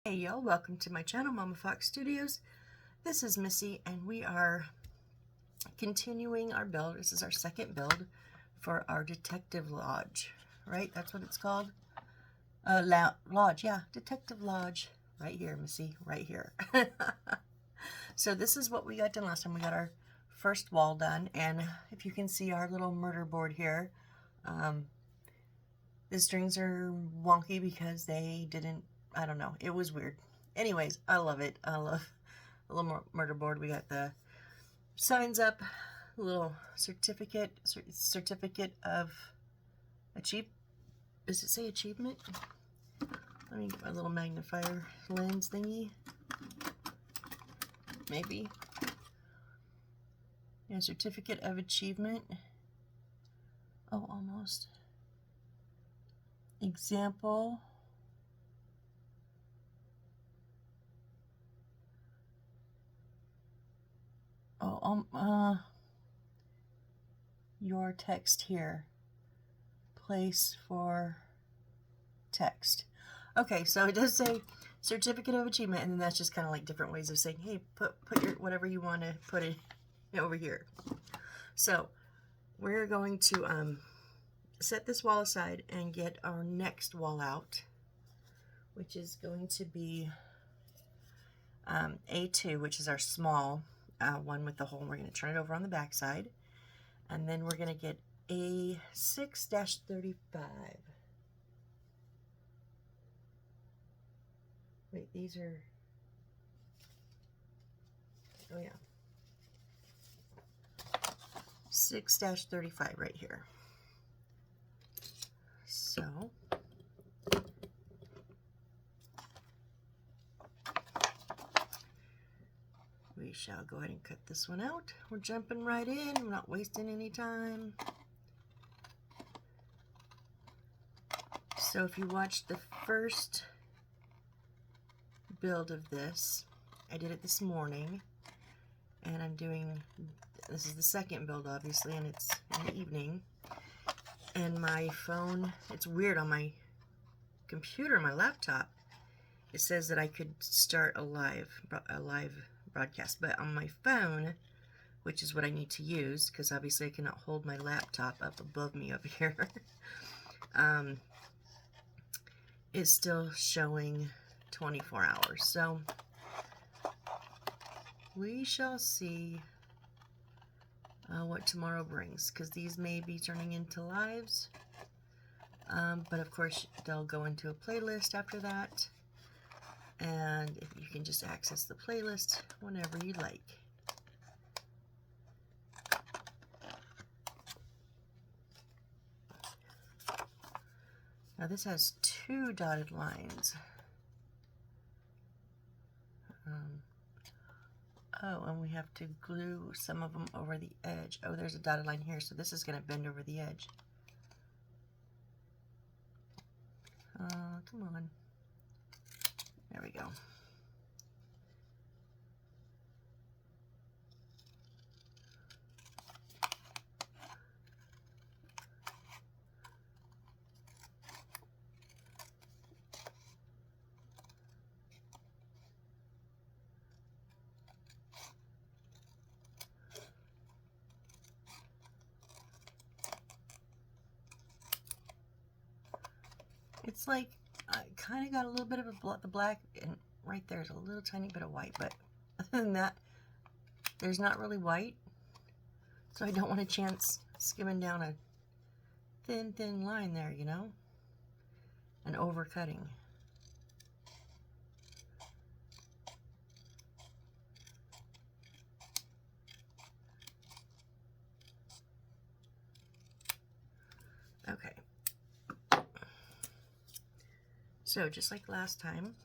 Hey y'all, welcome to my channel, Mama Fox Studios. This is Missy and we are continuing our build. This is our second build for our Detective Lodge, right? That's what it's called. Lodge, yeah, Detective Lodge. Right here, Missy, right here. So this is what we got done last time. We got our first wall done, and if you can see our little murder board here, the strings are wonky because they didn't, I don't know, it was weird. Anyways, I love it. I love a little more murder board. We got the signs up, a little certificate of achieve. Does it say achievement? Let me get my little magnifier lens thingy. Maybe. Yeah, certificate of achievement. Oh, almost. Example. Oh, your text here. Place for text. Okay, so it does say certificate of achievement, and then that's just kind of like different ways of saying, hey, put your whatever you want to put it over here. So we're going to set this wall aside and get our next wall out, which is going to be A2, which is our small one with the hole. We're going to turn it over on the back side, and then we're going to get A6-35. Wait, these are, oh yeah, 6-35 right here. So we shall go ahead and cut this one out. We're jumping right in. We're not wasting any time. So if you watched the first build of this, I did it this morning, and I'm doing, this is the second build obviously, and it's in the evening, and my phone, it's weird, on my computer, my laptop, it says that I could start a live broadcast, but on my phone, which is what I need to use, because obviously I cannot hold my laptop up above me over here, it's still showing 24 hours. So we shall see what tomorrow brings, because these may be turning into lives, but of course they'll go into a playlist after that, and if you can just access the playlist whenever you like. Now this has 2 dotted lines. Oh, and we have to glue some of them over the edge. Oh, there's a dotted line here, so this is going to bend over the edge. Come on. There we go. It's like, I kind of got a little bit of the black, and right there's a little tiny bit of white, but other than that, there's not really white, so I don't want a chance skimming down a thin line there, you know, and overcutting. Okay. So just like last time,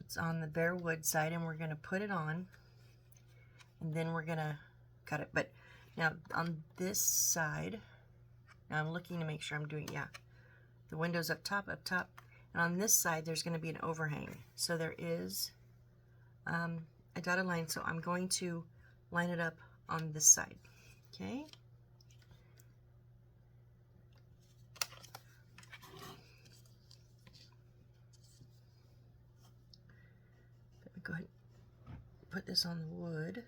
it's on the bare wood side, and we're going to put it on, and then we're going to cut it. But now on this side, now I'm looking to make sure I'm doing, yeah, the window's up top, and on this side there's going to be an overhang. So there is a dotted line, so I'm going to line it up on this side, okay? put this on the wood.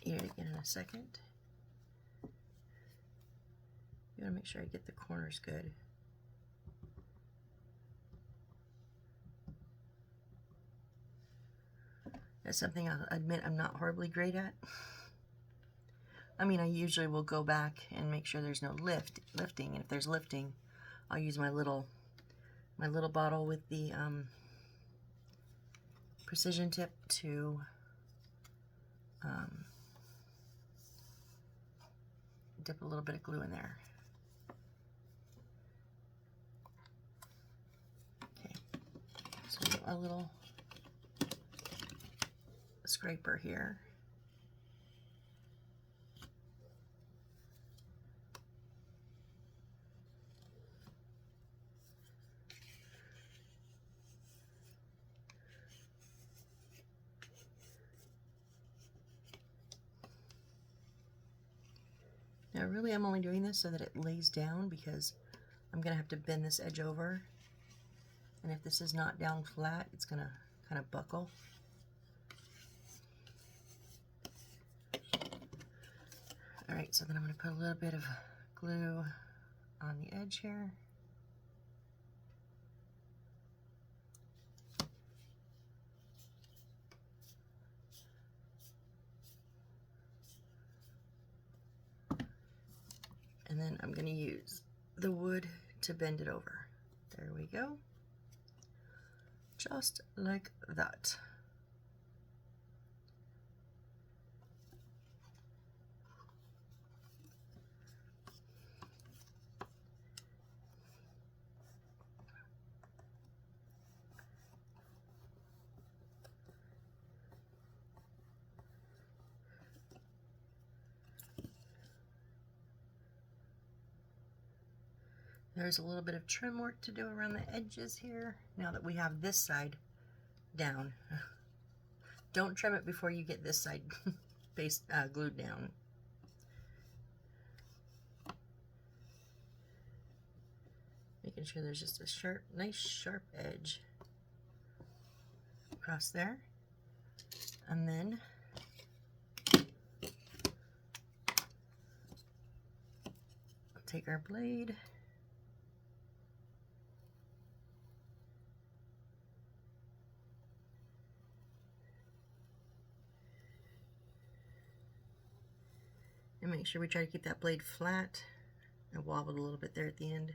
Eat it again in a second. You gotta make sure I get the corners good. That's something I'll admit I'm not horribly great at. I mean, I usually will go back and make sure there's no lifting, and if there's lifting, I'll use my little bottle with the precision tip to dip a little bit of glue in there. Okay, so a little scraper here. Now really I'm only doing this so that it lays down, because I'm going to have to bend this edge over, and if this is not down flat, it's going to kind of buckle. Alright, so then I'm going to put a little bit of glue on the edge here. And then I'm going to use the wood to bend it over. There we go. Just like that. There's a little bit of trim work to do around the edges here, now that we have this side down. Don't trim it before you get this side glued down. Making sure there's just a nice sharp edge across there. And then take our blade, and make sure we try to keep that blade flat. I wobbled a little bit there at the end.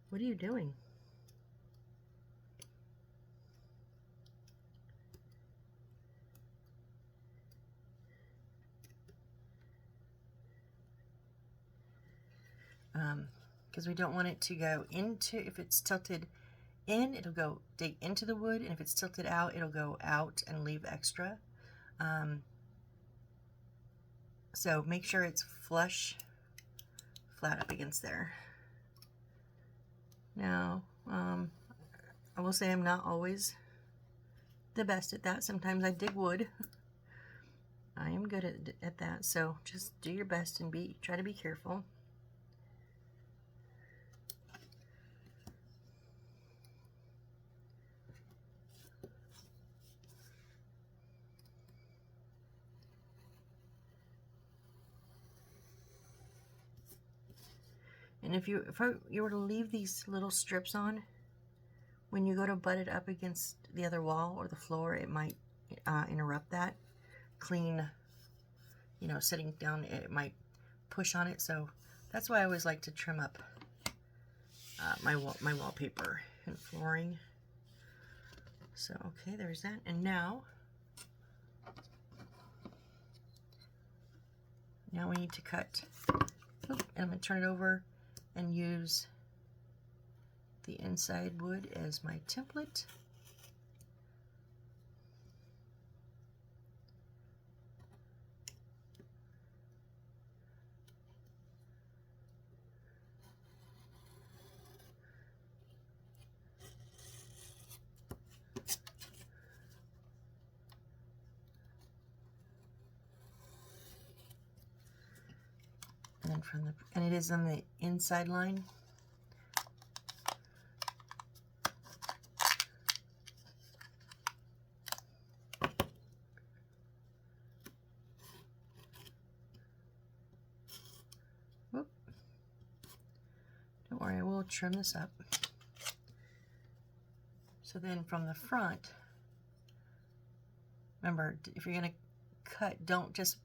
What are you doing? Because we don't want it to go into, if it's tilted in, it'll go dig into the wood, and if it's tilted out, it'll go out and leave extra. So make sure it's flush, flat up against there. Now, I will say I'm not always the best at that. Sometimes I dig wood. I am good at that, so just do your best and try to be careful. And if you were to leave these little strips on, when you go to butt it up against the other wall or the floor, it might interrupt that clean, sitting down, it might push on it. So that's why I always like to trim up my wallpaper and flooring. So okay, there's that. And now we need to cut. And I'm going to turn it over and use the inside wood as my template. And from the, and it is on the inside line. Whoop. Don't worry, I will trim this up. So then from the front, remember, if you're gonna cut, don't just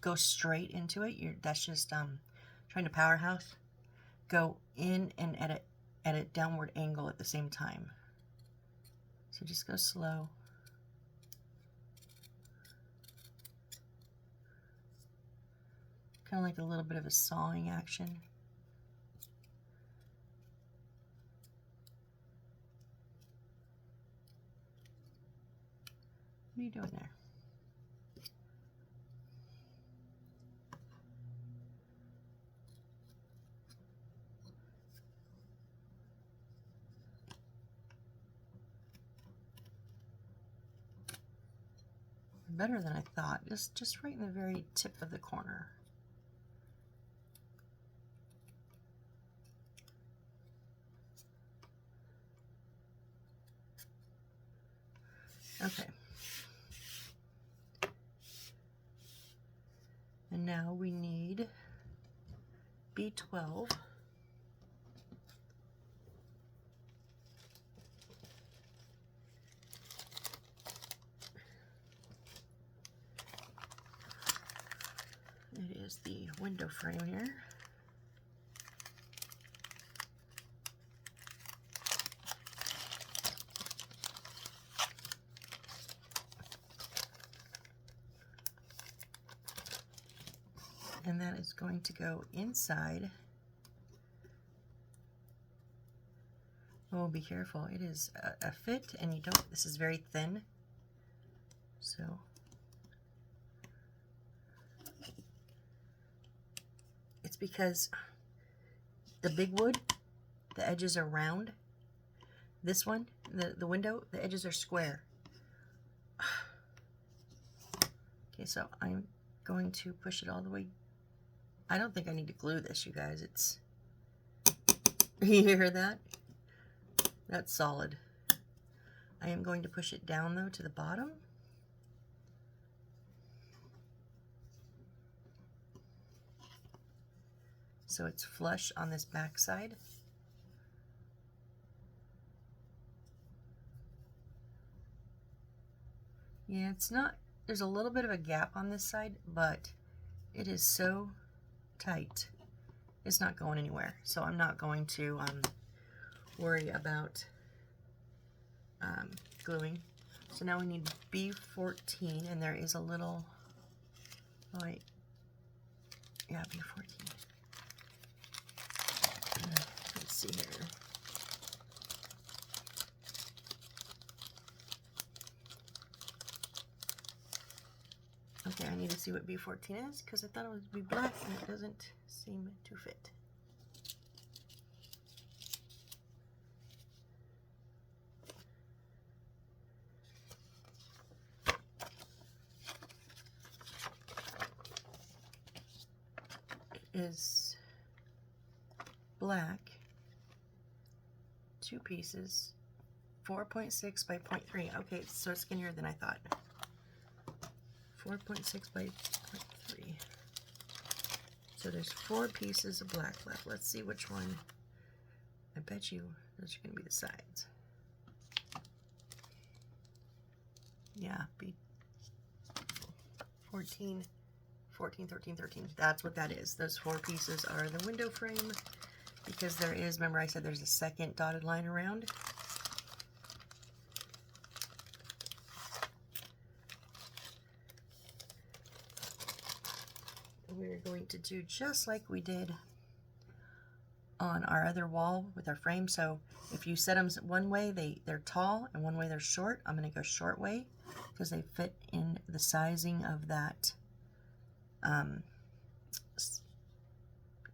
go straight into it. That's just trying to powerhouse. Go in and at a downward angle at the same time. So just go slow. Kind of like a little bit of a sawing action. What are you doing there? Better than I thought. Just right in the very tip of the corner. Okay. And now we need B12. It is the window frame here. And that is going to go inside. Oh, be careful. It is a fit, and you don't, this is very thin. So it's because the big wood, the edges are round. This one, the window, the edges are square. Okay, so I'm going to push it all the way. I don't think I need to glue this, you guys. It's, you hear that? That's solid. I am going to push it down though to the bottom. So it's flush on this back side. Yeah, it's not, there's a little bit of a gap on this side, but it is so tight. It's not going anywhere. So I'm not going to worry about gluing. So now we need B14, and there is a little, oh wait, yeah, B14. Let's see here. Okay, I need to see what B14 is because I thought it would be black and it doesn't seem to fit. It is black, 2 pieces, 4.6 by 0.3. Okay, so it's skinnier than I thought. 4.6 by 0.3. So there's 4 pieces of black left. Let's see which one. I bet you those are going to be the sides. Yeah, B14, 14, 13, 13. That's what that is. Those 4 pieces are the window frame because there is, remember I said there's a second dotted line around. We're going to do just like we did on our other wall with our frame. So if you set them one way, they're tall, and one way they're short. I'm going to go short way because they fit in the sizing of that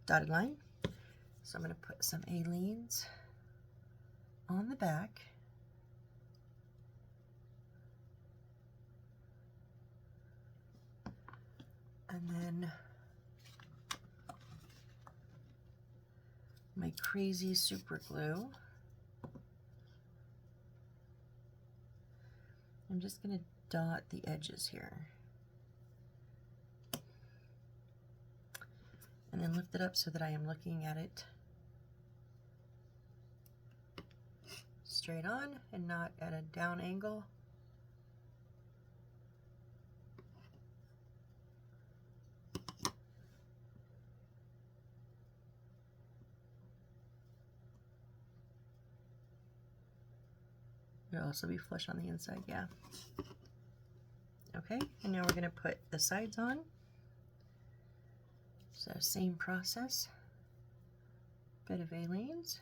dotted line. So I'm going to put some A-leads on the back. And then my crazy super glue. I'm just going to dot the edges here. And then lift it up so that I am looking at it straight on and not at a down angle. It'll also be flush on the inside, yeah. Okay, and now we're going to put the sides on. So same process. Bit of Aleene's.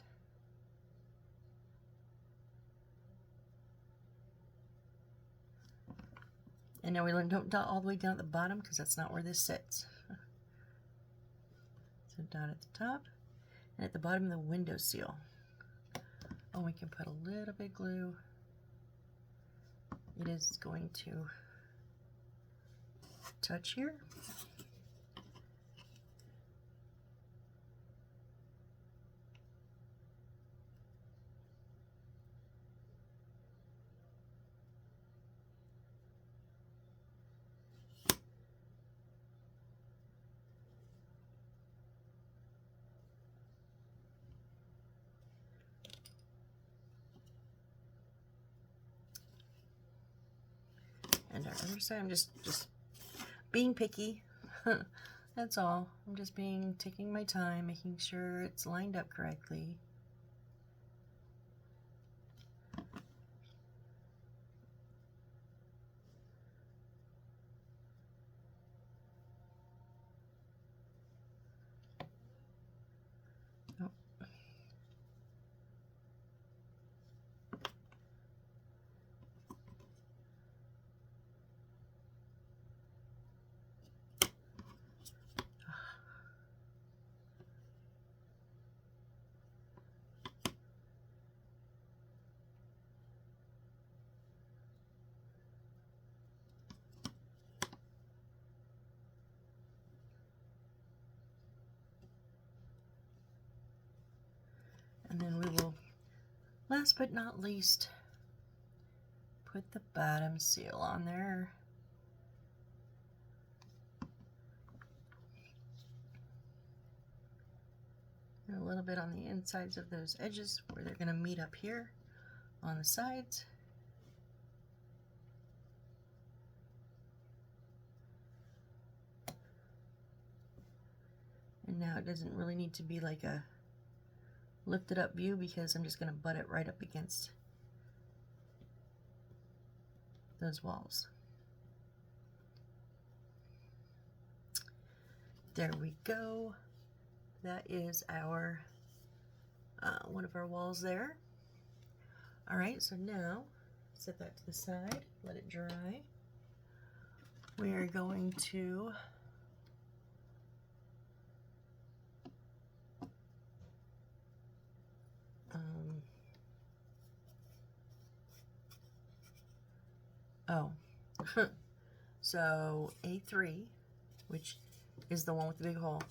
And now we don't dot all the way down at the bottom because that's not where this sits. So dot at the top and at the bottom of the window seal. Oh, we can put a little bit of glue. It is going to touch here. And our other side, I'm just being picky. That's all. I'm just taking my time, making sure it's lined up correctly. Oh. And then we will, last but not least, put the bottom seal on there. And a little bit on the insides of those edges where they're going to meet up here on the sides. And now it doesn't really need to be like a lifted up view because I'm just going to butt it right up against those walls. There we go. That is our one of our walls there. All right, so now set that to the side, let it dry. We are going to so A3, which is the one with the big hole,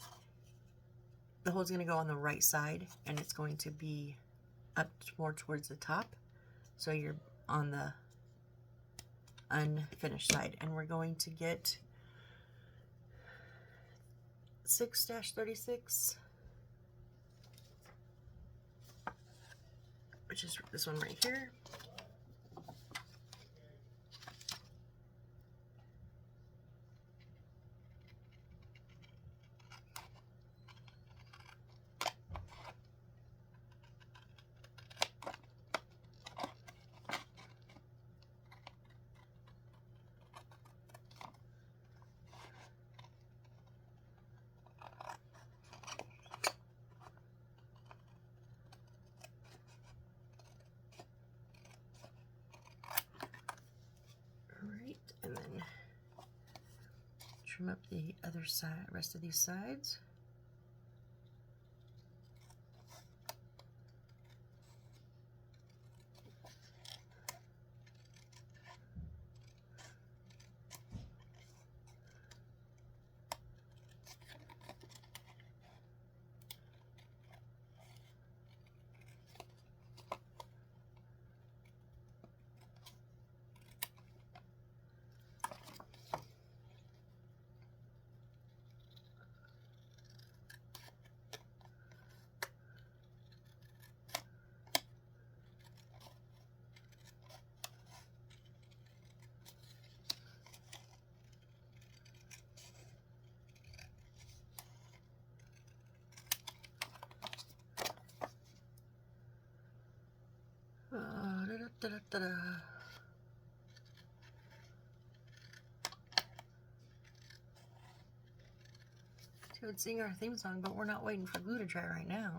the hole's going to go on the right side and it's going to be up more towards the top. So you're on the unfinished side. And we're going to get 6-36, which is this one right here. And then trim up the other side, rest of these sides. Da, da, da, da. So it's sing our theme song, but we're not waiting for glue to dry right now.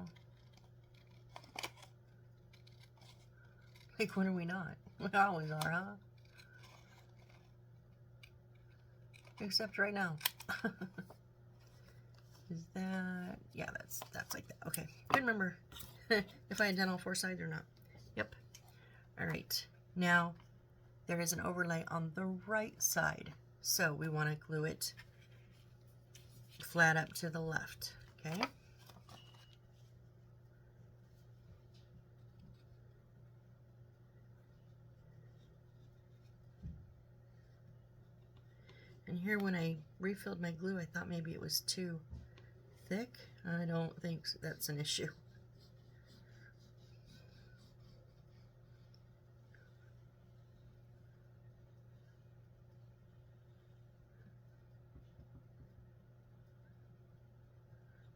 Like, when are we not? We always are, huh? Except right now. Is that, yeah, that's like that. Okay, couldn't remember if I had done all four sides or not. Yep. All right, now there is an overlay on the right side. So we want to glue it flat up to the left, okay? And here when I refilled my glue, I thought maybe it was too thick. I don't think that's an issue.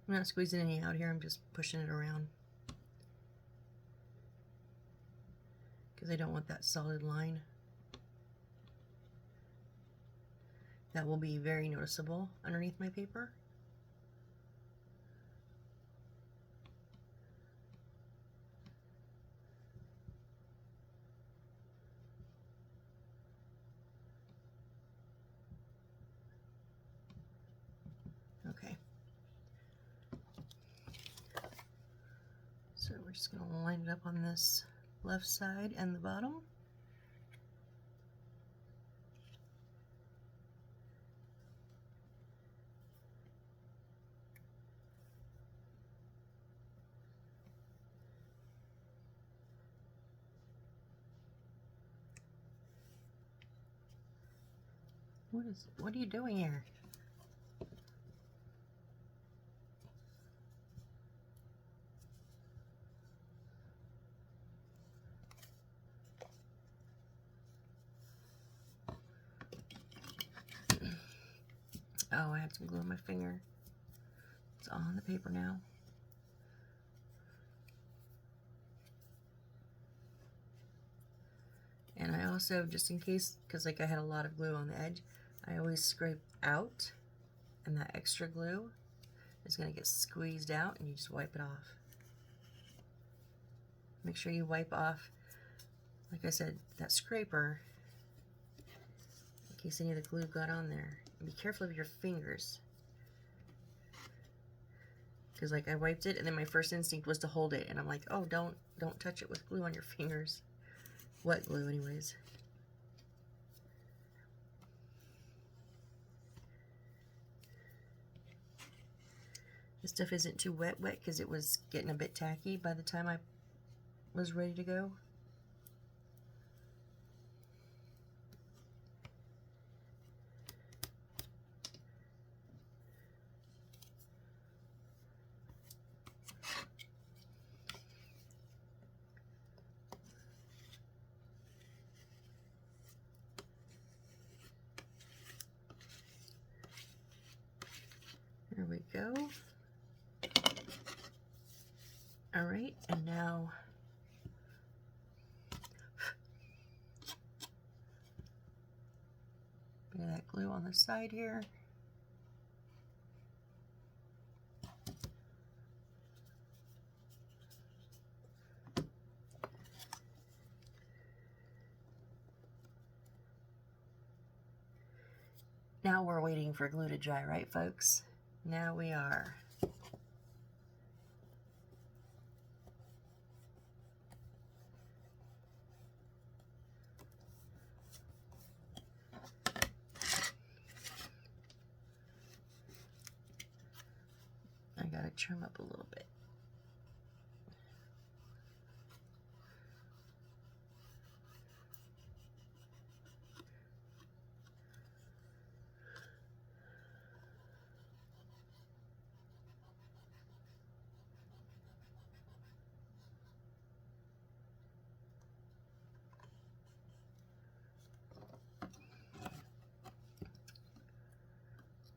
I'm not squeezing any out here, I'm just pushing it around. Because I don't want that solid line. That will be very noticeable underneath my paper. Okay. So we're just going to line it up on this left side and the bottom. What are you doing here? Oh, I had some glue on my finger. It's all on the paper now. And I also, just in case, because like I had a lot of glue on the edge, I always scrape out, and that extra glue is going to get squeezed out, and you just wipe it off. Make sure you wipe off, like I said, that scraper, in case any of the glue got on there. And be careful of your fingers. Because like I wiped it, and then my first instinct was to hold it, and I'm like, oh, don't touch it with glue on your fingers. Wet glue anyways. This stuff isn't too wet because it was getting a bit tacky by the time I was ready to go. There we go. All right, and now bit of that glue on the side here. Now we're waiting for glue to dry, right, folks? Now we are. I gotta trim up a little bit.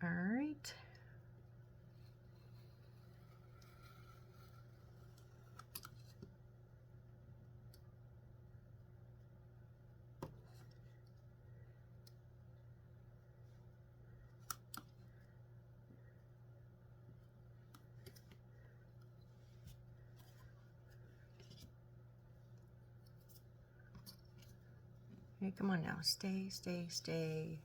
All right. Okay, come on now. Stay, stay, stay.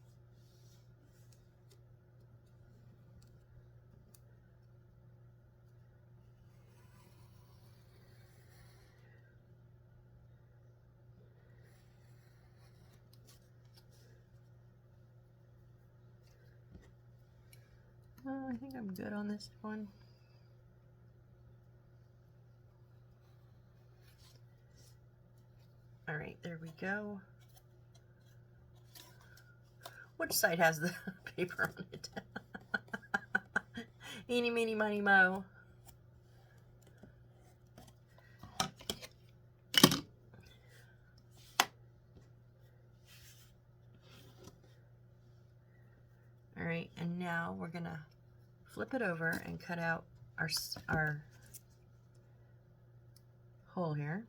I think I'm good on this one. All right, there we go. Which side has the paper on it? Eeny, meeny, miny, mo. All right, and now we're gonna flip it over and cut out our hole here.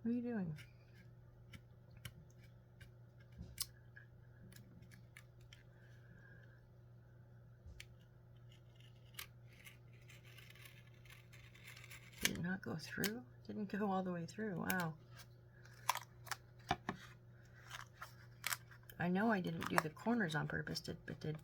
What are you doing? Did it not go through? Didn't go all the way through. Wow. I know I didn't do the corners on purpose, but did.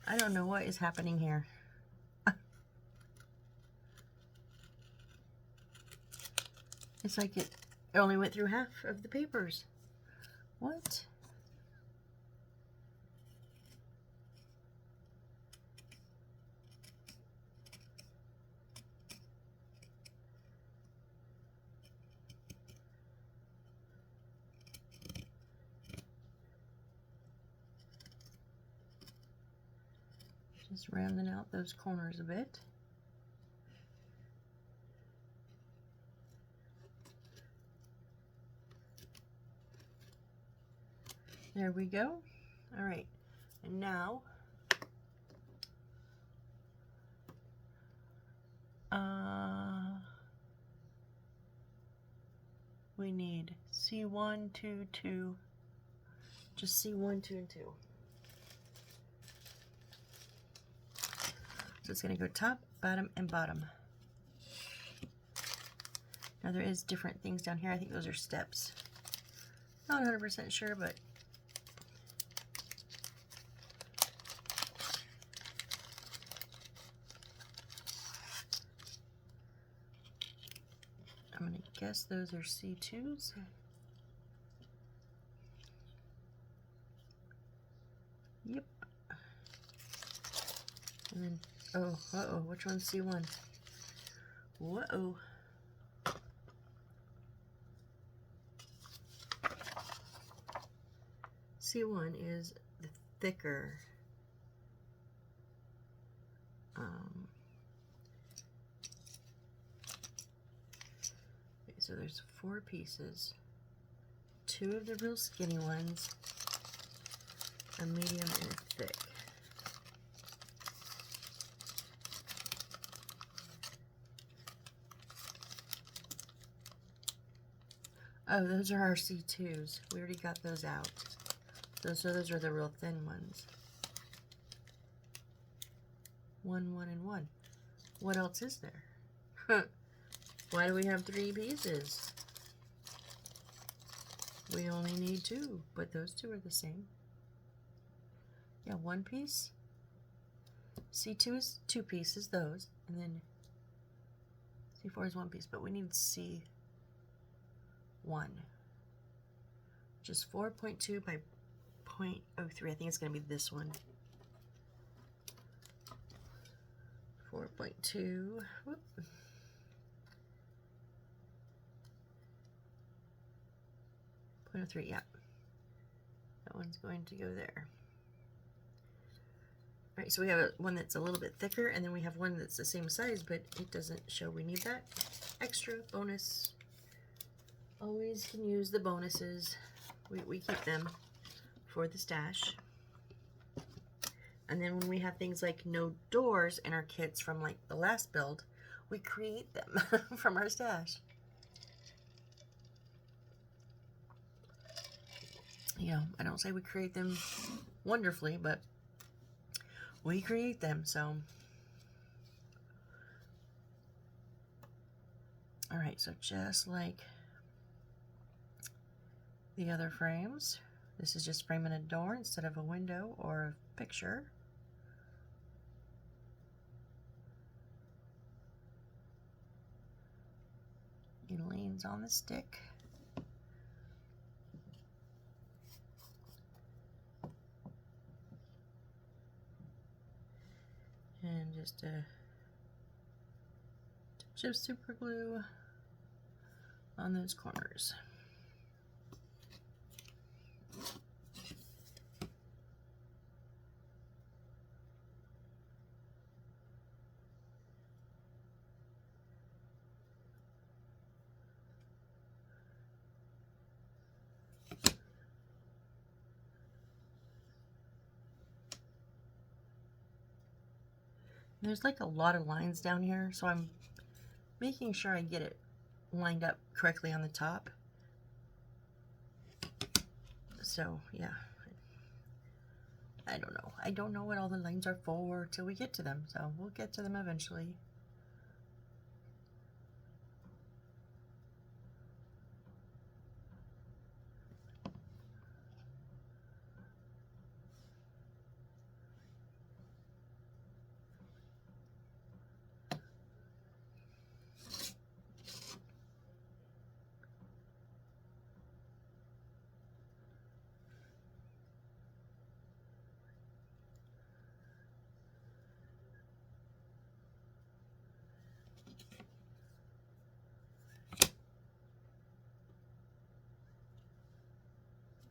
I don't know what is happening here. It's like it only went through half of the papers. What? Just rounding out those corners a bit. There we go. All right, and now we need C1, 2, 2, just C1, 2, and 2. So it's going to go top, bottom, and bottom. Now there is different things down here. I think those are steps. Not 100% sure, but I'm going to guess those are C2s. Yep. And then, oh, uh-oh, which one's C1? Whoa. C1 is the thicker. Okay, so there's 4 pieces. 2 of the real skinny ones, a medium and a thick. Oh, those are our C2s. We already got those out. So those are the real thin ones. 1, 1, and 1. What else is there? Why do we have 3 pieces? We only need 2, but those 2 are the same. Yeah, 1 piece. C2 is 2 pieces, those, and then C4 is 1 piece, but we need C1, which is 4.2 by 0.03. I think it's going to be this one. 4.2. Whoop. 0.03, yeah. That one's going to go there. All right, so we have one that's a little bit thicker, and then we have one that's the same size, but it doesn't show. We need that extra bonus. Always can use the bonuses. We keep them for the stash. And then when we have things like no doors in our kits from like the last build, we create them from our stash. You know, I don't say we create them wonderfully, but we create them, so. All right, so just like the other frames, this is just framing a door instead of a window or a picture. It leans on the stick. And just a touch of super glue on those corners. There's like a lot of lines down here, so I'm making sure I get it lined up correctly on the top. So yeah, I don't know. I don't know what all the lines are for till we get to them, so we'll get to them eventually.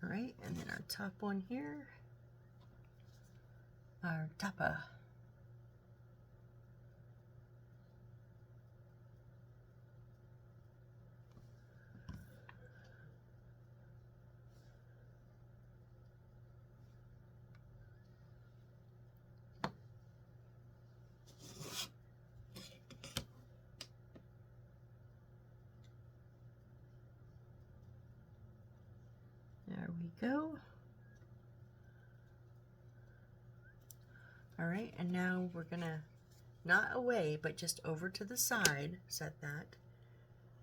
All right, and then our top one here, our tapa. There we go. All right, and now we're gonna, not away, but just over to the side, set that,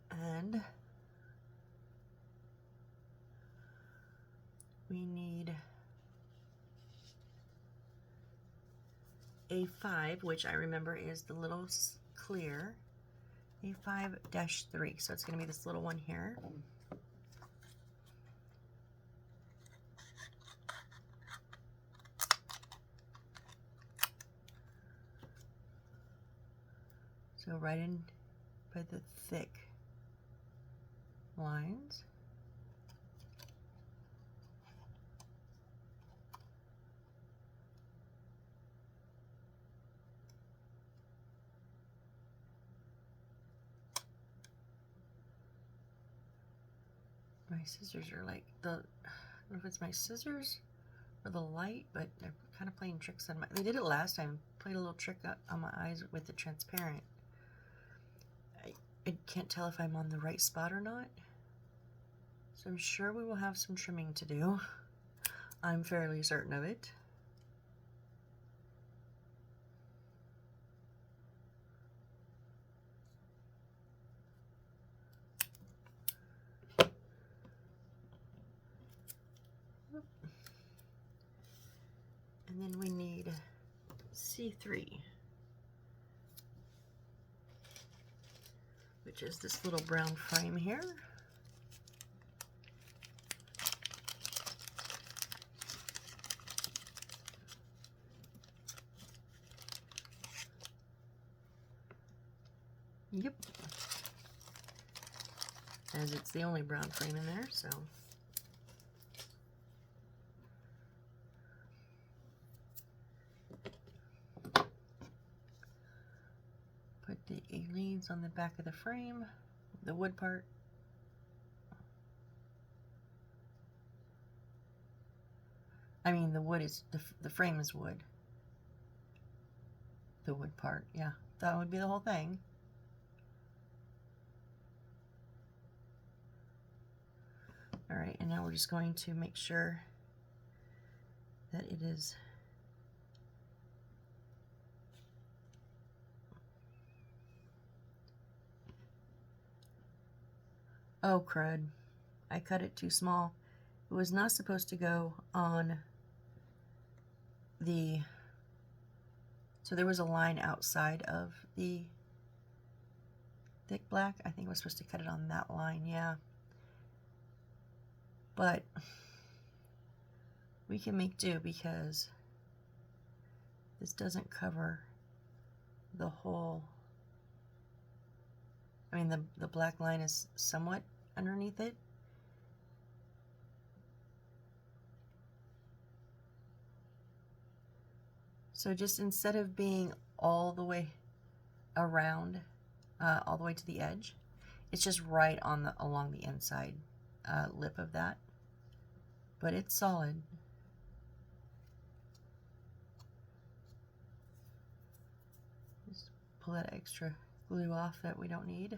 and we need A5, which I remember is the little clear, A5-3, so it's gonna be this little one here. So right in by the thick lines. My scissors are like the, I don't know if it's my scissors or the light, but they're kind of playing tricks on my, they did it last time, played a little trick on my eyes with the transparent. I can't tell if I'm on the right spot or not. So I'm sure we will have some trimming to do. I'm fairly certain of it. And then we need C3, which is this little brown frame here. Yep. As it's the only brown frame in there, so. Put the leaves on the back of the frame, the wood part. I mean, the wood is, the frame is wood. The wood part, yeah. That would be the whole thing. All right, and now we're just going to make sure that it is oh crud, I cut it too small. It was not supposed to go on the, so there was a line outside of the thick black. I think we're supposed to cut it on that line, yeah. But we can make do because this doesn't cover the whole, I mean the black line is somewhat underneath it. So just instead of being all the way around, all the way to the edge, it's just right on the, along the inside lip of that, but it's solid. Just pull that extra glue off that we don't need.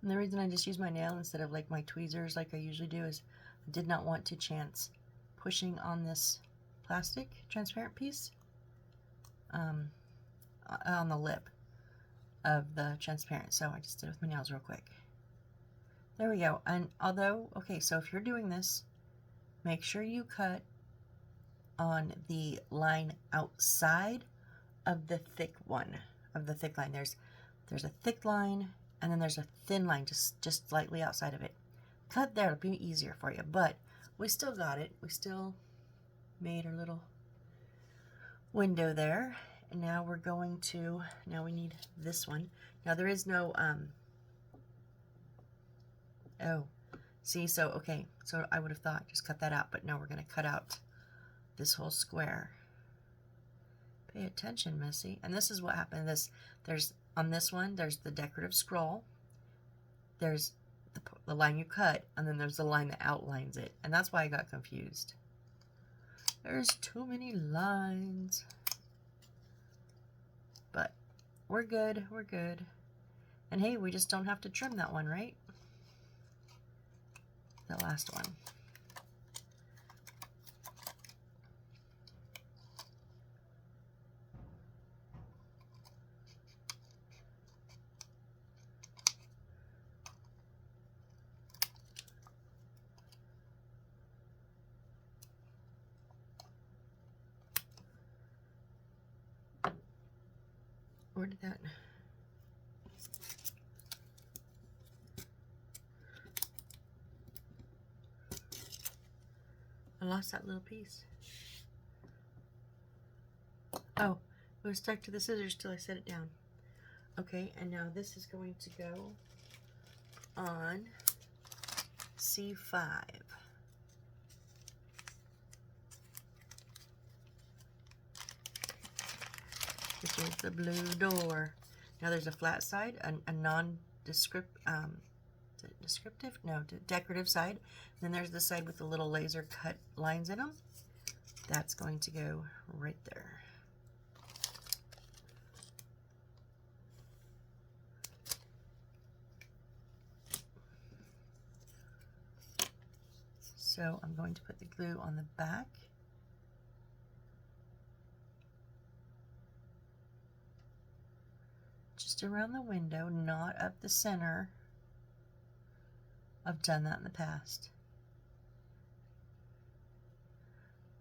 And the reason I just use my nail instead of like my tweezers like I usually do is I did not want to chance pushing on this plastic transparent piece on the lip of the transparent. So I just did it with my nails real quick. There we go. And although, okay, so if you're doing this, make sure you cut on the line outside of the thick one, of the thick line. There's a thick line, and then there's a thin line just slightly outside of it. Cut there, it'll be easier for you, but we still got it. We still made our little window there. And now we're going to, now we need this one. Now there is no, oh, see, so, okay, so I would have thought just cut that out, but no, we're going to cut out this whole square. Pay attention, Missy. And this is what happened. There's on this one, there's the decorative scroll. There's the line you cut, and then there's the line that outlines it. And that's why I got confused. There's too many lines. But we're good, we're good. And hey, we just don't have to trim that one, right? The last one. Where did that? I lost that little piece. Oh, it was stuck to the scissors till I set it down. Okay, and now this is going to go on C5. Which is the blue door. Now there's a flat side, a descriptive? No, decorative side. Then there's the side with the little laser cut lines in them. That's going to go right there. So I'm going to put the glue on the back. Just around the window, not up the center. I've done that in the past.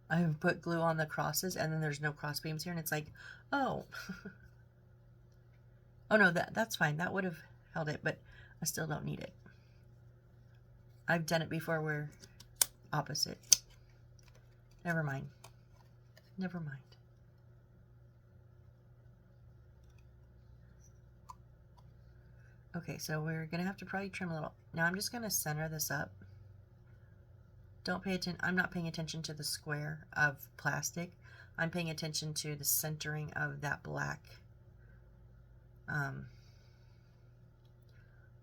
I've put glue on the crosses and then there's no cross beams here and it's like, oh. Oh no, that's fine. That would have held it, but I still don't need it. I've done it before where opposite. Never mind. Never mind. Okay, so we're gonna have to probably trim a little. Now I'm just gonna center this up. Don't pay attention. I'm not paying attention to the square of plastic. I'm paying attention to the centering of that black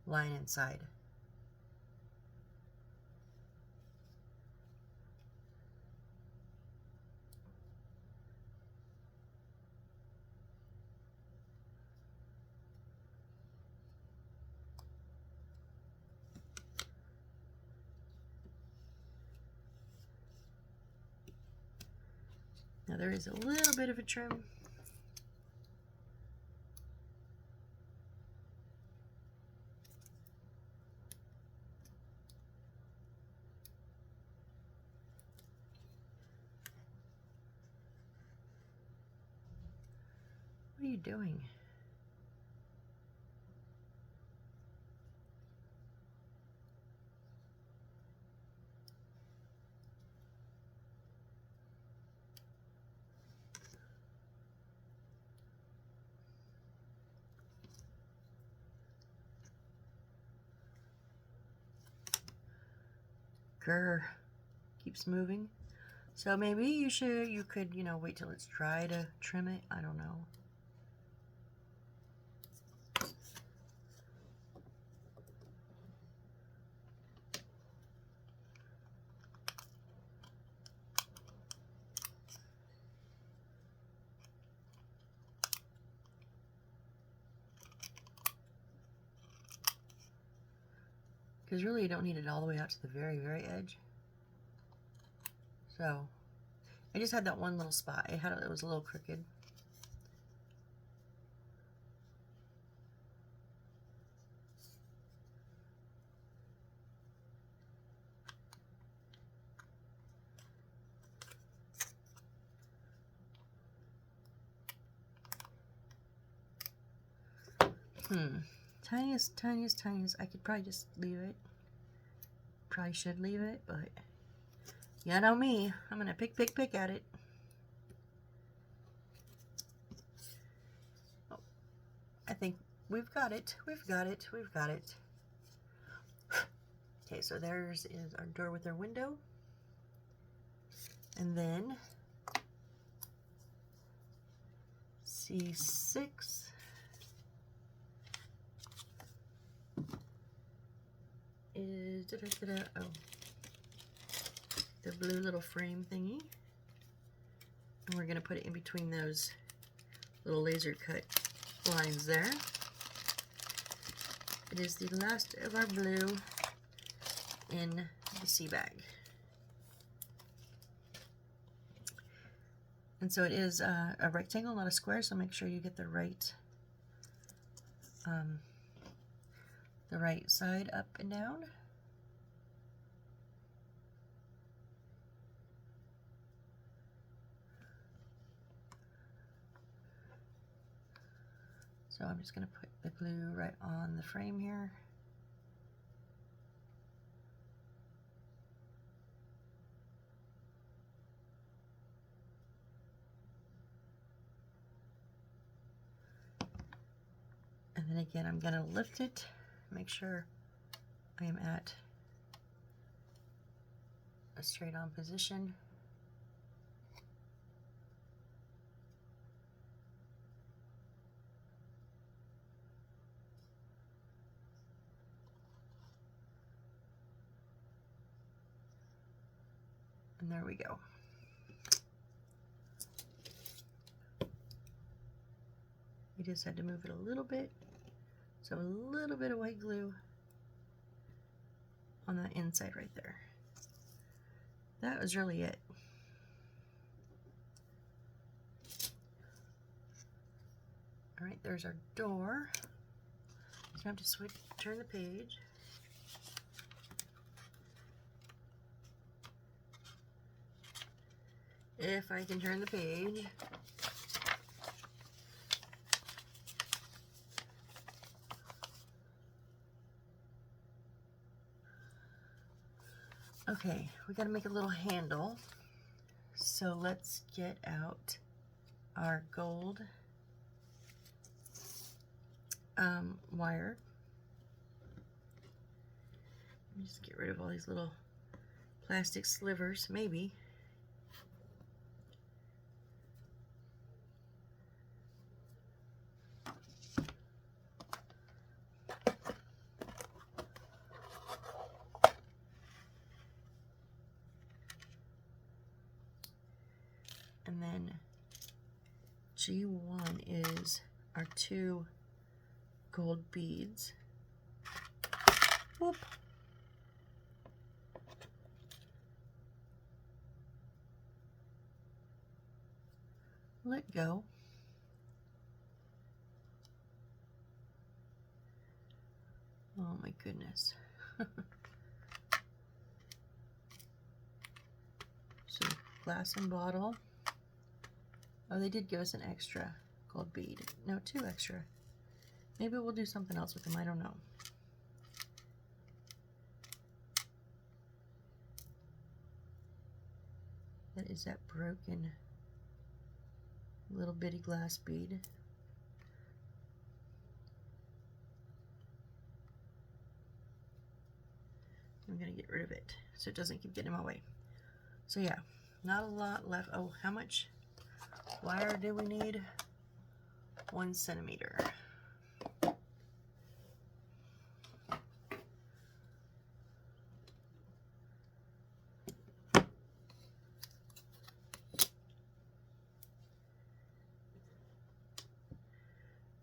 line inside. Now there is a little bit of a trim. What are you doing? Grr, keeps moving. So maybe you could, you know, wait till it's dry to trim it. I don't know. Because really you don't need it all the way out to the very, very edge. So I just had that one little spot. It was a little crooked. Tiniest, tiniest, tiniest. I could probably just leave it. Probably should leave it, but you know me. I'm gonna pick at it. Oh, I think we've got it. We've got it. We've got it. Okay, so there's is our door with our window. And then C6. Is oh, the blue little frame thingy, and we're going to put it in between those little laser cut lines there. It is the last of our blue in the sea bag, and so it is a rectangle, not a square, so make sure you get the right side up and down. So I'm just going to put the glue right on the frame here. And then again, I'm going to lift it, make sure I am at a straight on position. And there we go. We just had to move it a little bit. So a little bit of white glue on the inside right there. that was really it. All right, there's our door. So I have to turn the page. If I can turn the page. Okay, we got to make a little handle. So let's get out our gold wire. Let me just get rid of all these little plastic slivers, maybe. And then G1 is our 2 gold beads. Whoop. Let go. Oh my goodness. So glass and bottle. Oh, they did give us an extra gold bead. No, 2 extra. Maybe we'll do something else with them. I don't know. That is that broken little bitty glass bead. I'm going to get rid of it so it doesn't keep getting in my way. So yeah, not a lot left. Oh, how much wire do we need? 1 centimeter.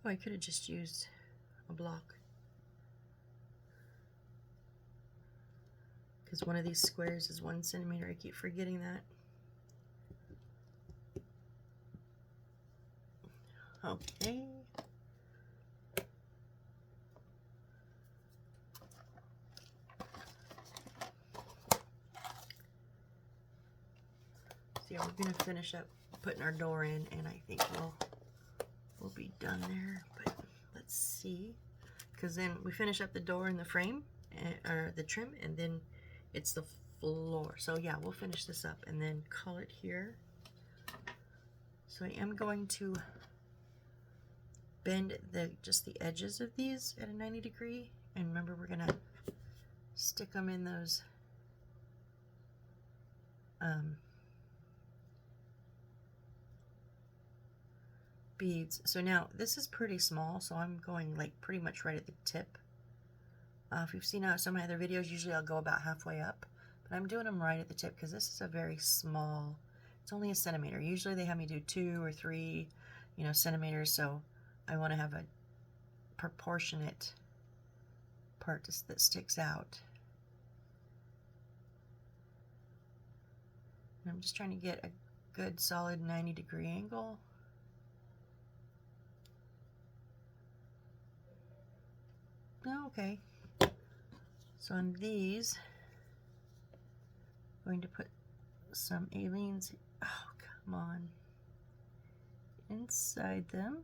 Oh, I could have just used a block. Because one of these squares is 1 centimeter. I keep forgetting that. Okay. So yeah, we're gonna finish up putting our door in, and I think we'll be done there. But let's see, because then we finish up the door and the frame, or the trim, and then it's the floor. So yeah, we'll finish this up and then call it here. So I am going to bend just the edges of these at a 90 degree, and remember we're gonna stick them in those beads. So now this is pretty small, so I'm going like pretty much right at the tip. If you've seen some of my other videos, usually I'll go about halfway up, but I'm doing them right at the tip because this is a very small, it's only a centimeter. Usually they have me do 2 or 3, centimeters, so I want to have a proportionate part that sticks out. And I'm just trying to get a good solid 90 degree angle. Oh, okay. So on these, I'm going to put some Aleene's, oh come on, inside them.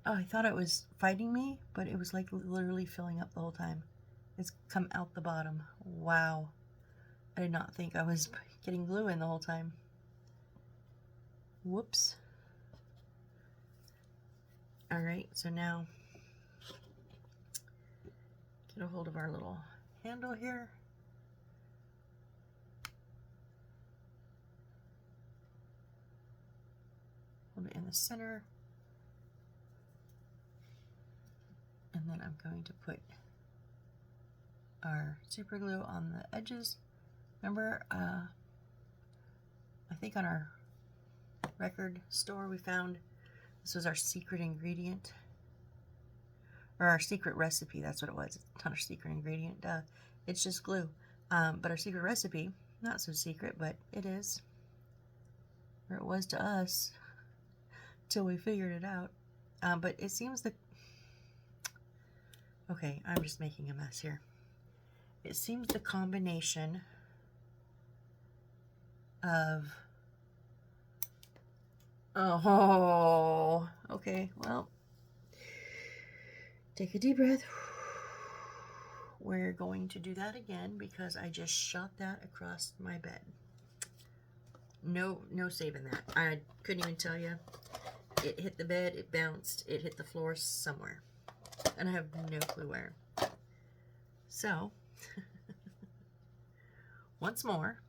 Oh, I thought it was fighting me, but it was like literally filling up the whole time. It's come out the bottom. Wow. I did not think I was getting glue in the whole time. Whoops. All right, so now get a hold of our little handle here. Hold it in the center. And then I'm going to put our super glue on the edges. Remember, I think on our record store we found this was our secret ingredient, or our secret recipe. That's what it was. It's not our secret ingredient. It's just glue. But our secret recipe, not so secret, but it is, or it was to us till we figured it out. But it seems that, okay, I'm just making a mess here. It seems the combination of, oh, okay, well, take a deep breath. We're going to do that again because I just shot that across my bed. No saving that. I couldn't even tell you. It hit the bed, it bounced, it hit the floor somewhere. And I have no clue where. So, once more.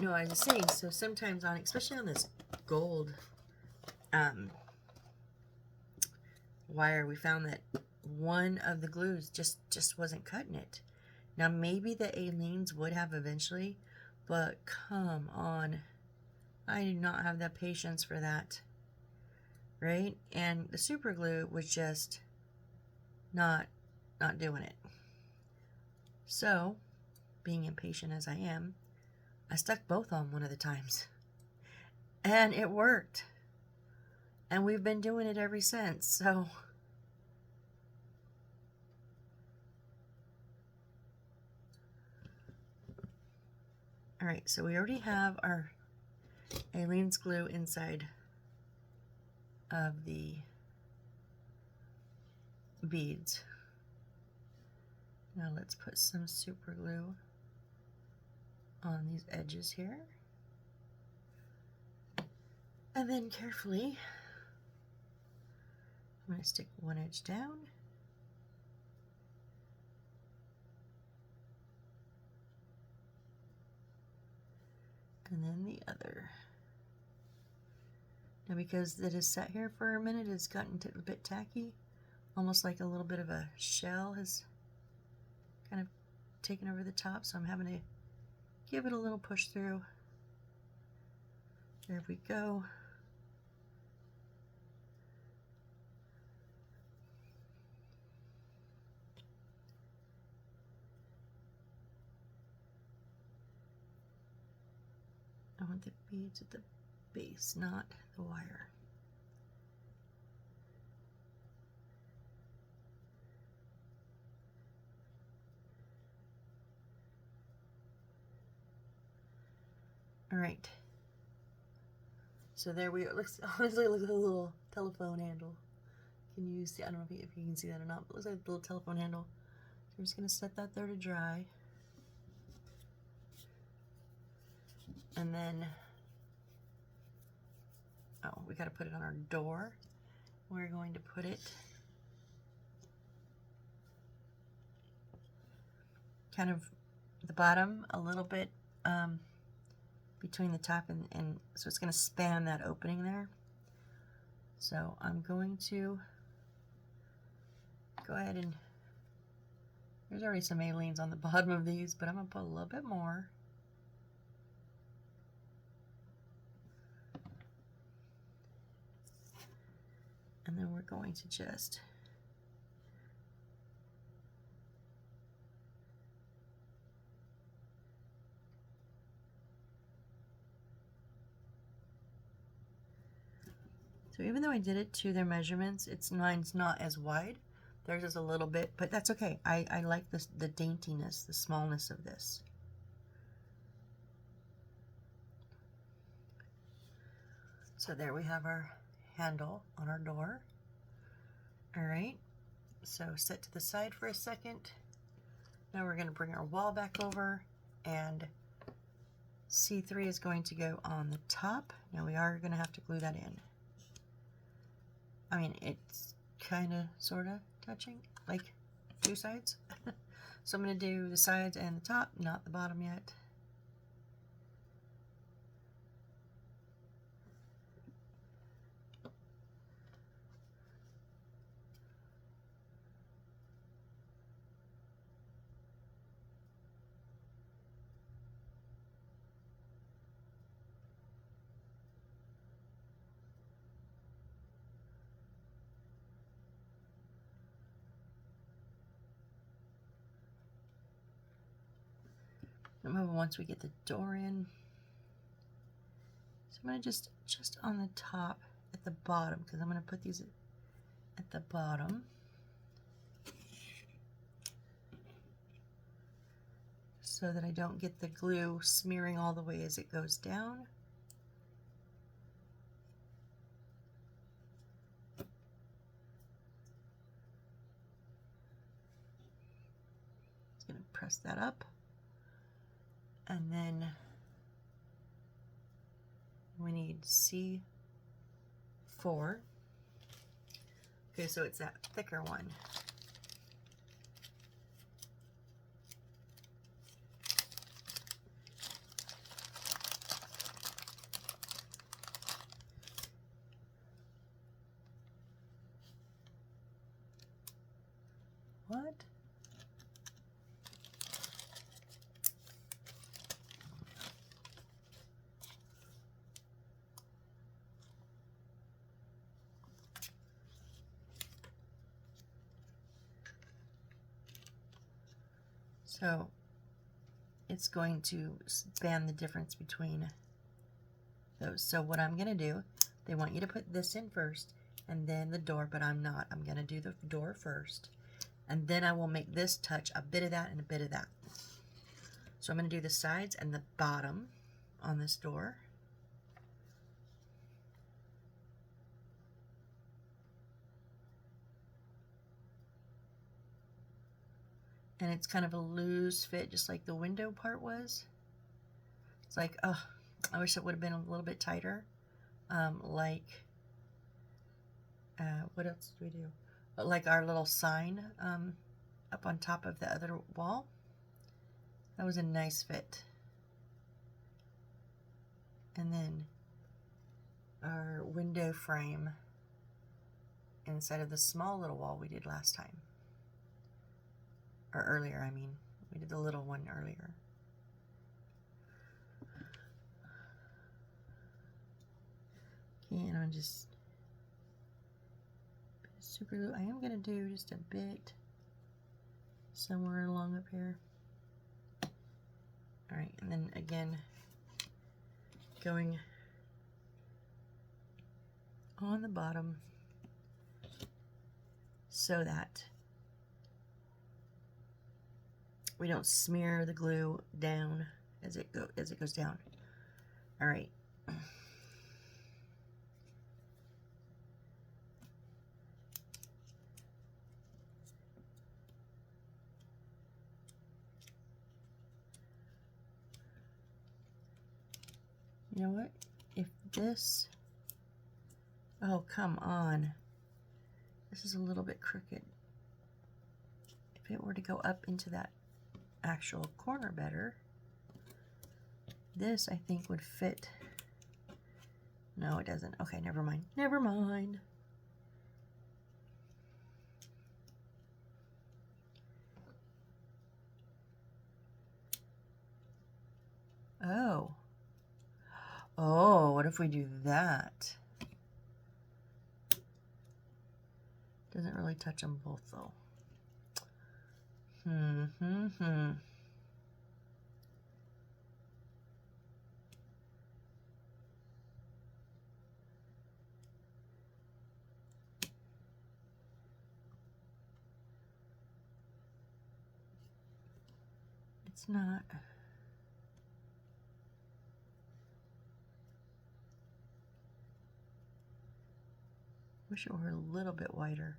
No, I was saying, so sometimes on, especially on this gold wire, we found that one of the glues just wasn't cutting it. Now maybe the Aleene's would have eventually, but come on, I do not have the patience for that, right? And the super glue was just not doing it. So, being impatient as I am, I stuck both on one of the times, and it worked, and we've been doing it ever since. So all right, so we already have our Aleene's glue inside of the beads. Now let's put some super glue on these edges here. And then carefully, I'm going to stick one edge down. And then the other. Now because it has sat here for a minute, it's gotten a bit tacky, almost like a little bit of a shell has kind of taken over the top, so I'm having to give it a little push through. There we go. I want the beads at the base, not the wire. All right. So there we are. Looks honestly looks like a little telephone handle. Can you see? I don't know if you can see that or not, but it looks like a little telephone handle. So I'm just gonna set that there to dry. And then, oh, we got to put it on our door. We're going to put it kind of the bottom a little bit between the top and so it's going to span that opening there. So I'm going to go ahead and, there's already some Aleene's on the bottom of these, but I'm going to put a little bit more. And then we're going to just so even though I did it to their measurements, mine's not as wide. Theirs is a little bit, but that's okay. I like this, the daintiness, the smallness of this. So there we have our handle on our door. All right, so set to the side for a second. Now we're going to bring our wall back over, and C3 is going to go on the top. Now we are going to have to glue that in. I mean, it's kind of, sort of touching, like 2 sides. So I'm going to do the sides and the top, not the bottom yet. Remember, once we get the door in, so I'm going to just on the top at the bottom, because I'm going to put these at the bottom. So that I don't get the glue smearing all the way as it goes down. Just going to press that up. And then we need C4. Okay, so it's that thicker one. What? So it's going to span the difference between those. So what I'm going to do, they want you to put this in first and then the door, but I'm not. I'm going to do the door first, and then I will make this touch a bit of that and a bit of that. So I'm going to do the sides and the bottom on this door. And it's kind of a loose fit, just like the window part was. It's like, oh, I wish it would have been a little bit tighter. What else do we do? Like our little sign up on top of the other wall. That was a nice fit. And then our window frame inside of the small little wall we did last time. Or earlier, I mean. We did the little one earlier. Okay, and I'm just super glue. I am going to do just a bit somewhere along up here. Alright, and then again, going on the bottom so that we don't smear the glue down as it goes down. All right. You know what? If this, oh, come on. This is a little bit crooked. If it were to go up into that actual corner better, this I think would fit. No, it doesn't. Okay, never mind. Never mind. Oh. Oh, what if we do that? Doesn't really touch them both though. It's not. Wish it were a little bit wider.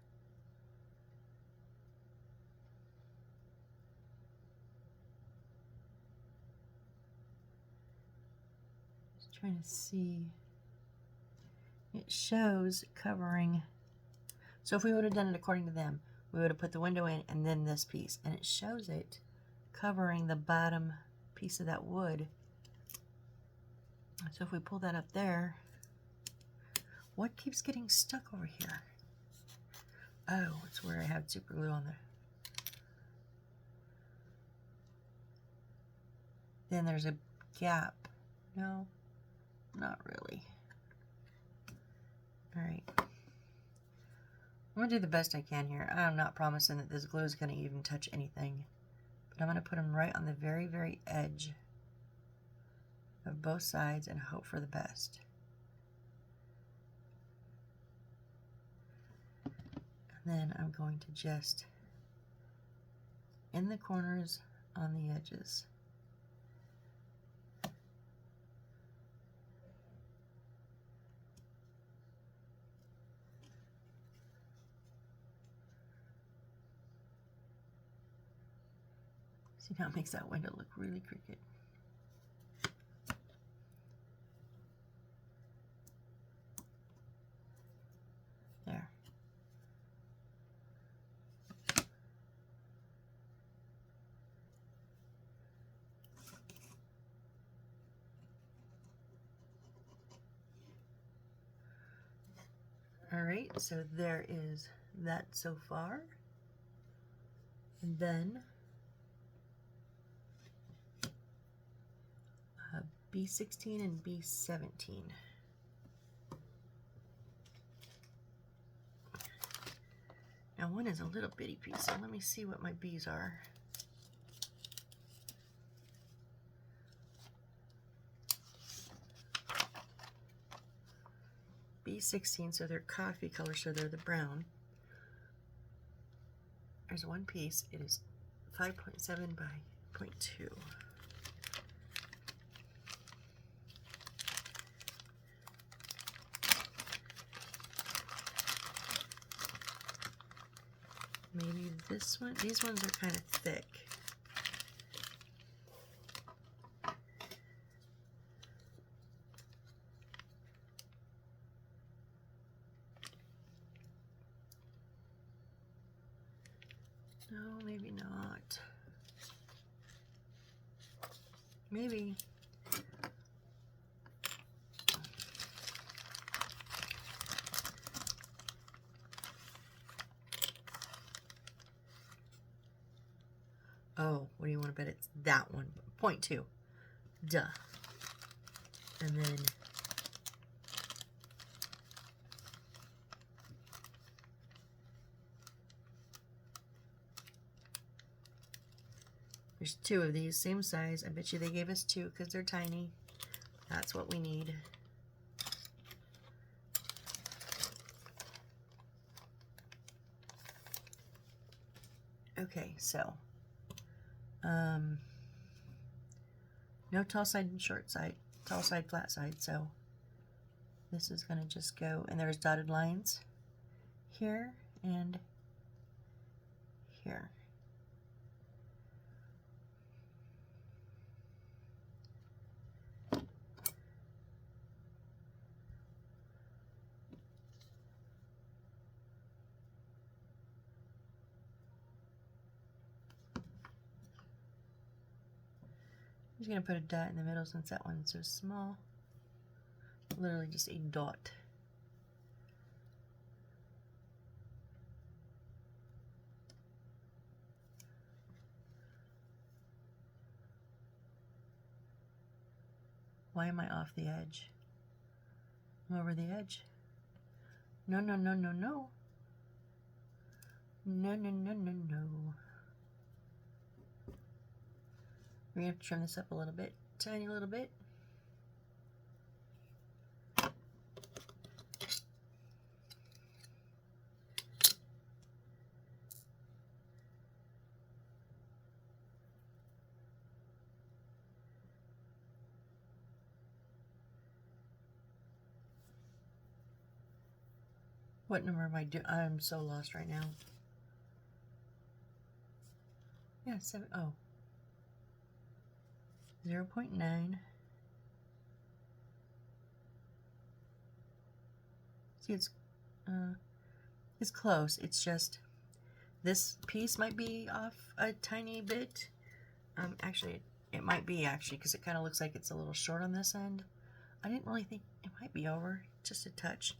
Just trying to see. It shows covering. So if we would have done it according to them, we would have put the window in and then this piece, and it shows it covering the bottom piece of that wood. So if we pull that up there, what keeps getting stuck over here? Oh, it's where I had super glue on there. Then there's a gap. No, not really. All right. I'm going to do the best I can here. I'm not promising that this glue is going to even touch anything. But I'm going to put them right on the very, very edge of both sides and hope for the best. And then I'm going to just, in the corners on the edges. See how it makes that window look really crooked. There. All right, so there is that so far. And then B16 and B17. Now one is a little bitty piece, so let me see what my B's are. B16, so they're coffee color, so they're the brown. There's one piece. It is 5.7 by 0.2. Maybe this one. These ones are kind of thick. No, maybe not. Maybe. Oh, what do you want to bet? It's that one. 0.2. Duh. And then there's two of these, same size. I bet you they gave us two because they're tiny. That's what we need. Okay, so no tall side and short side, tall side, flat side. So this is going to just go, and there's dotted lines here and here. I'm just going to put a dot in the middle since that one's so small. Literally just a dot. Why am I off the edge? I'm over the edge. No, no, no, no, no. No, no, no, no, no. We're going to have to trim this up a little bit, tiny little bit. What number am I doing? I'm so lost right now. Yeah, 7, oh. 0.9. See, it's close. It's just This piece might be off a tiny bit. Actually, it might be actually, because it kind of looks like it's a little short on this end. I didn't really think it might be over, just a touch.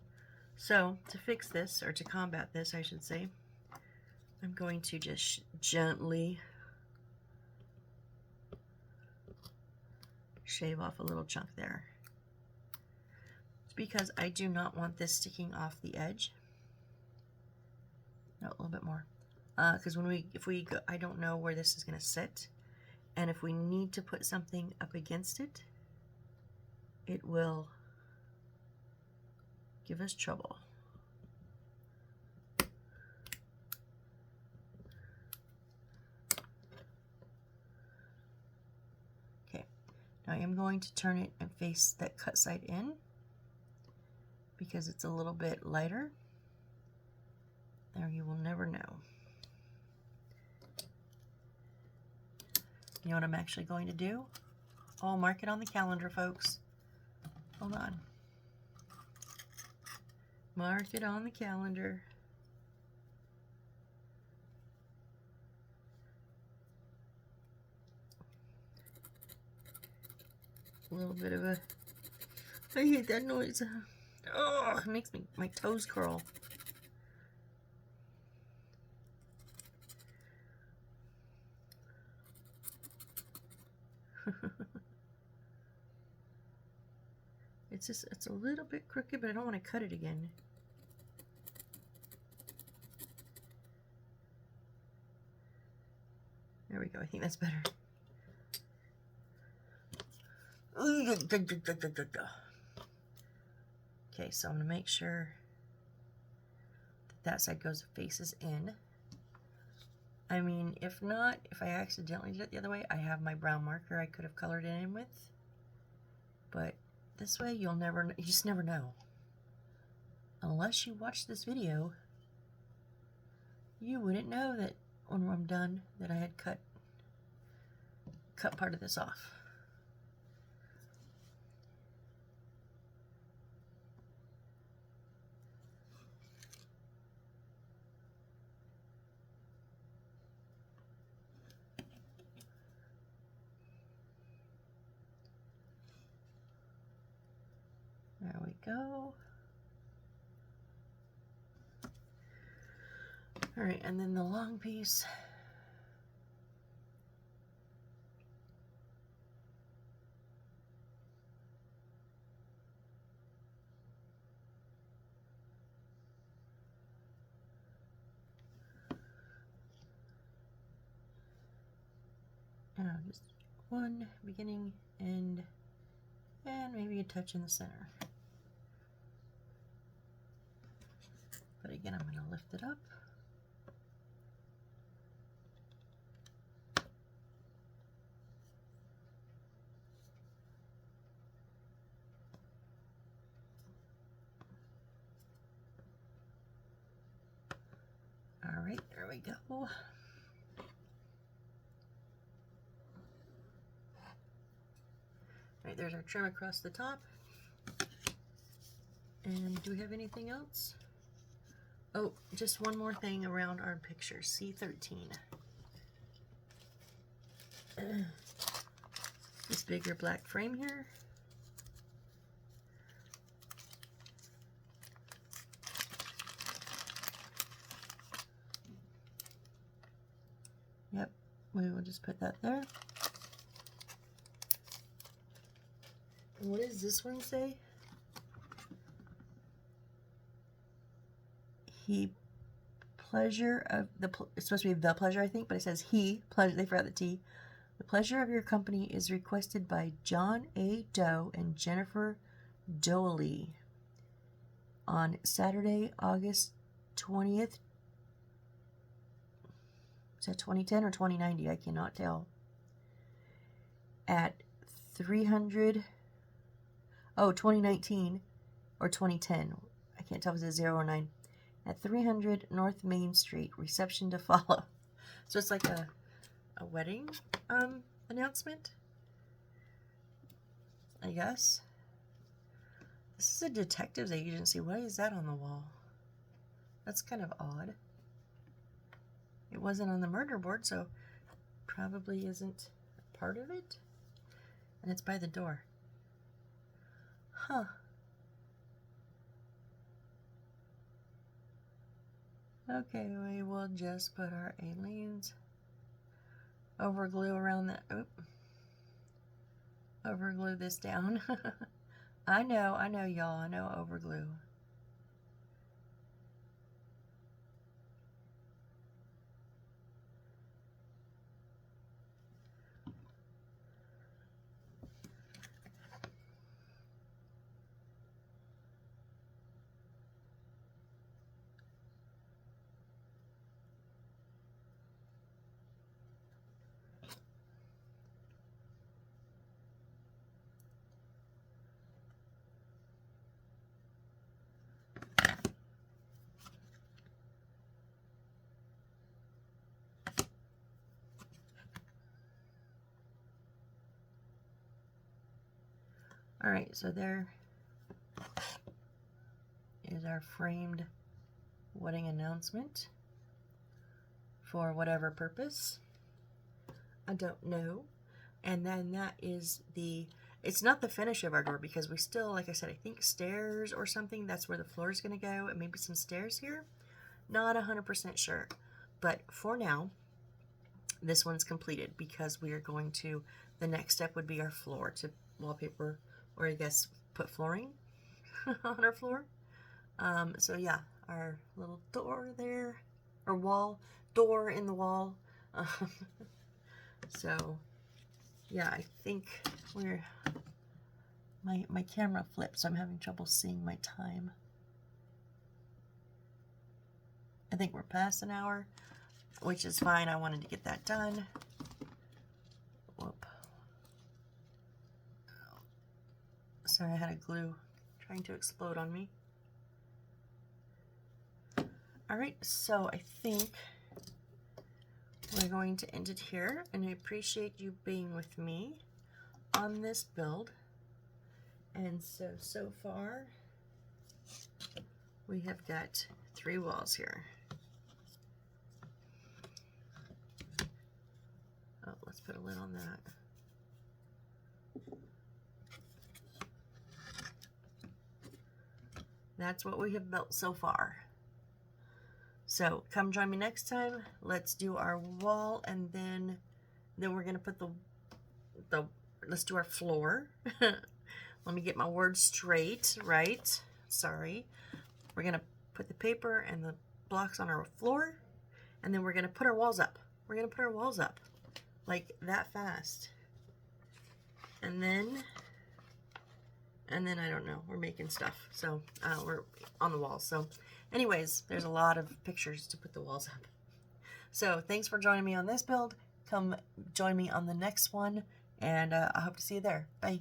So to fix this, or to combat this, I should say, I'm going to just gently shave off a little chunk there. It's because I do not want this sticking off the edge. No, a little bit more. Because if we go, I don't know where this is going to sit. And if we need to put something up against it, it will give us trouble. Okay, now I am going to turn it and face that cut side in because it's a little bit lighter. There, you will never know. You know what I'm actually going to do? I'll mark it on the calendar, folks. Hold on. Mark it on the calendar. A little bit of a... I hate that noise. Oh, it makes my toes curl. It's a little bit crooked, but I don't want to cut it again. There we go. I think that's better. Okay, so I'm going to make sure that side faces in. I mean, if not, if I accidentally did it the other way, I have my brown marker I could have colored it in with. But this way, you just never know. Unless you watch this video, you wouldn't know that when I'm done that I had cut part of this off. There we go. All right, and then the long piece. Just one beginning, end, and maybe a touch in the center. But again, I'm going to lift it up. All right, there we go. All right, there's our trim across the top. And do we have anything else? Oh, just one more thing around our picture, C13. This bigger black frame here. Yep, we will just put that there. And what does this one say? It's supposed to be the pleasure, I think, but it says pleasure, they forgot the T. The pleasure of your company is requested by John A. Doe and Jennifer Dooley on Saturday, August 20th. Is that 2010 or 2090? I cannot tell. At 2019 or 2010. I can't tell if it's a 0 or 9. At 300 North Main Street, reception to follow. So it's like a wedding announcement, I guess. This is a detectives agency. Why is that on the wall? That's kind of odd. It wasn't on the murder board, so probably isn't part of it. And it's by the door. Huh. Okay, we will just put our aliens over glue around that. Oop. Over glue this down. I know, y'all. I know over glue. All right, so there is our framed wedding announcement for whatever purpose. I don't know. And then that is it's not the finish of our door because we still, like I said, I think stairs or something. That's where the floor is going to go, and maybe some stairs here. Not 100% sure. But for now, this one's completed because we are going to, the next step would be our floor to wallpaper, or I guess put flooring on our floor. So yeah, our little door there, or wall, door in the wall. So yeah, I think my camera flipped, so I'm having trouble seeing my time. I think we're past an hour, which is fine. I wanted to get that done. Whoop. Sorry, I had a glue trying to explode on me. All right, so I think we're going to end it here, and I appreciate you being with me on this build. And so far, we have got 3 walls here. Oh, let's put a lid on that. That's what we have built so far. So come join me next time. Let's do our wall, and then we're gonna put let's do our floor. Let me get my words straight, right? Sorry. We're gonna put the paper and the blocks on our floor, and then we're gonna put our walls up. We're gonna put our walls up like that fast. And then I don't know, we're making stuff. So we're on the walls. So anyways, there's a lot of pictures to put the walls up. So thanks for joining me on this build. Come join me on the next one, and I hope to see you there. Bye.